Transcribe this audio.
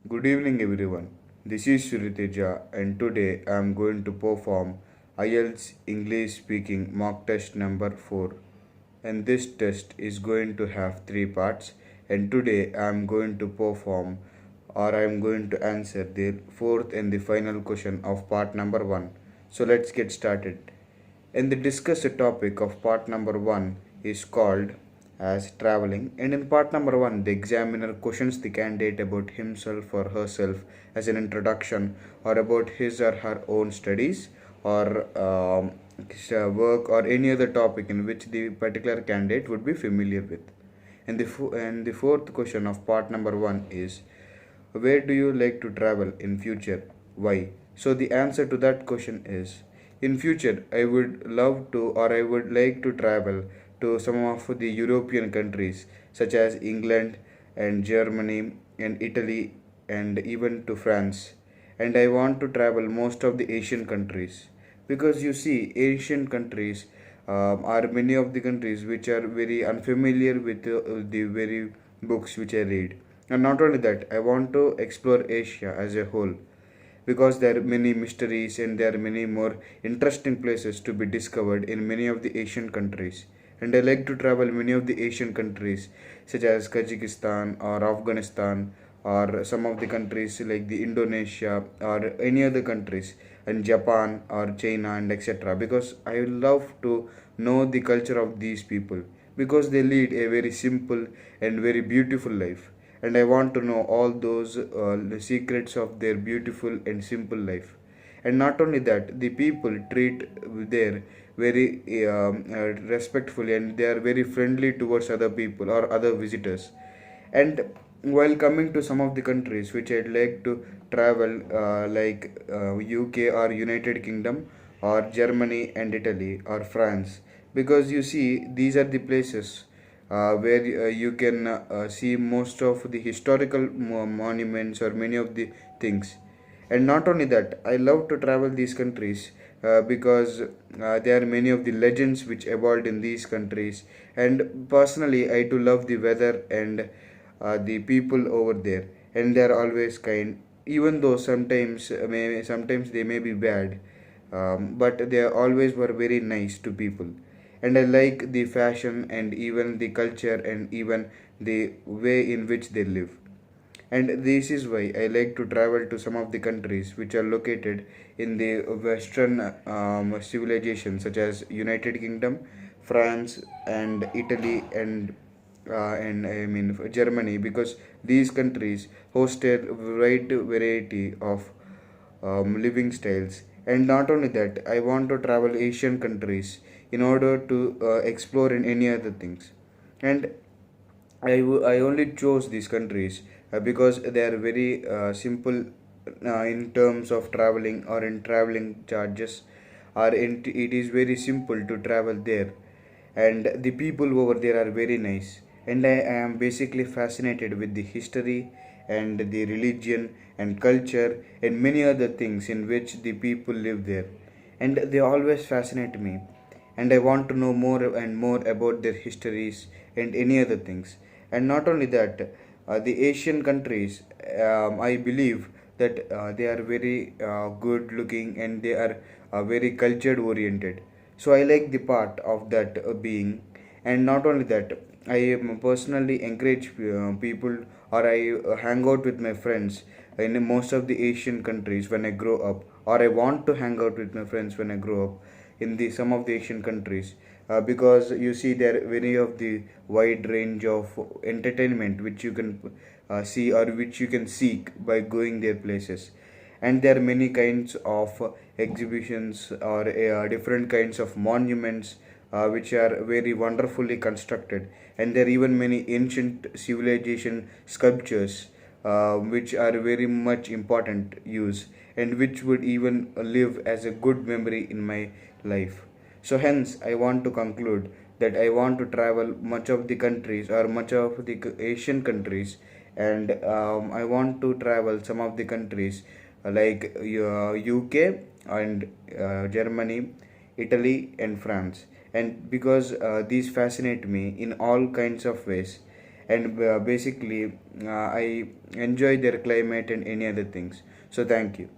Good evening, everyone. This is Suriteja, and today I am going to perform IELTS English Speaking Mock Test number 4. And this test is going to have three parts. And today I am going to perform or I am going to answer the fourth and the final question of part number 1. So let's get started. And the discussed topic of part number 1 is called as traveling, and in part number 1 the examiner questions the candidate about himself or herself as an introduction, or about his or her own studies, or work, or any other topic in which the particular candidate would be familiar with. And the fourth question of part number 1 is, where do you like to travel in future? Why? So the answer to that question is, in future I would love to, or I would like to travel to some of the European countries such as England and Germany and Italy and even to France. And I want to travel most of the Asian countries, because you see Asian countries are many of the countries which are very unfamiliar with the very books which I read. And not only that, I want to explore Asia as a whole, because there are many mysteries and there are many more interesting places to be discovered in many of the Asian countries. And I like to travel many of the Asian countries such as Kazakhstan or Afghanistan, or some of the countries like the Indonesia or any other countries, and Japan or China and etc., because I love to know the culture of these people, because they lead a very simple and very beautiful life, and I want to know all those the secrets of their beautiful and simple life. And not only that, the people treat there very respectfully, and they are very friendly towards other people or other visitors. And while coming to some of the countries which I'd like to travel, like UK or United Kingdom or Germany and Italy or France, because you see these are the places where you can see most of the historical monuments or many of the things. And not only that, I love to travel these countries because there are many of the legends which evolved in these countries. And personally, I too love the weather and the people over there, and they are always kind, even though sometimes they may be bad, but they always were very nice to people. And I like the fashion and even the culture and even the way in which they live. And this is why I like to travel to some of the countries which are located in the Western civilization, such as United Kingdom, France, and Italy, and I mean Germany, because these countries host a wide variety of living styles. And not only that, I want to travel Asian countries in order to explore in any other things. And I only chose these countries because they are very simple in terms of traveling or in traveling charges, or it is very simple to travel there, and the people over there are very nice. And I am basically fascinated with the history and the religion and culture and many other things in which the people live there, and they always fascinate me, and I want to know more and more about their histories and any other things. And not only that, the Asian countries, I believe that they are very good looking, and they are very cultured oriented. So I like the part of that being. And not only that, I am personally encourage people, or I hang out with my friends in most of the Asian countries when I grow up, or I want to hang out with my friends when I grow up in the some of the Asian countries, because you see there are very of the wide range of entertainment which you can see, or which you can seek by going their places. And there are many kinds of exhibitions, or different kinds of monuments which are very wonderfully constructed. And there are even many ancient civilization sculptures which are very much important use, and which would even live as a good memory in my life. So hence I want to conclude that I want to travel much of the countries, or much of the Asian countries. And I want to travel some of the countries like UK and Germany, Italy, and France. And because these fascinate me in all kinds of ways, and basically I enjoy their climate and any other things. So thank you.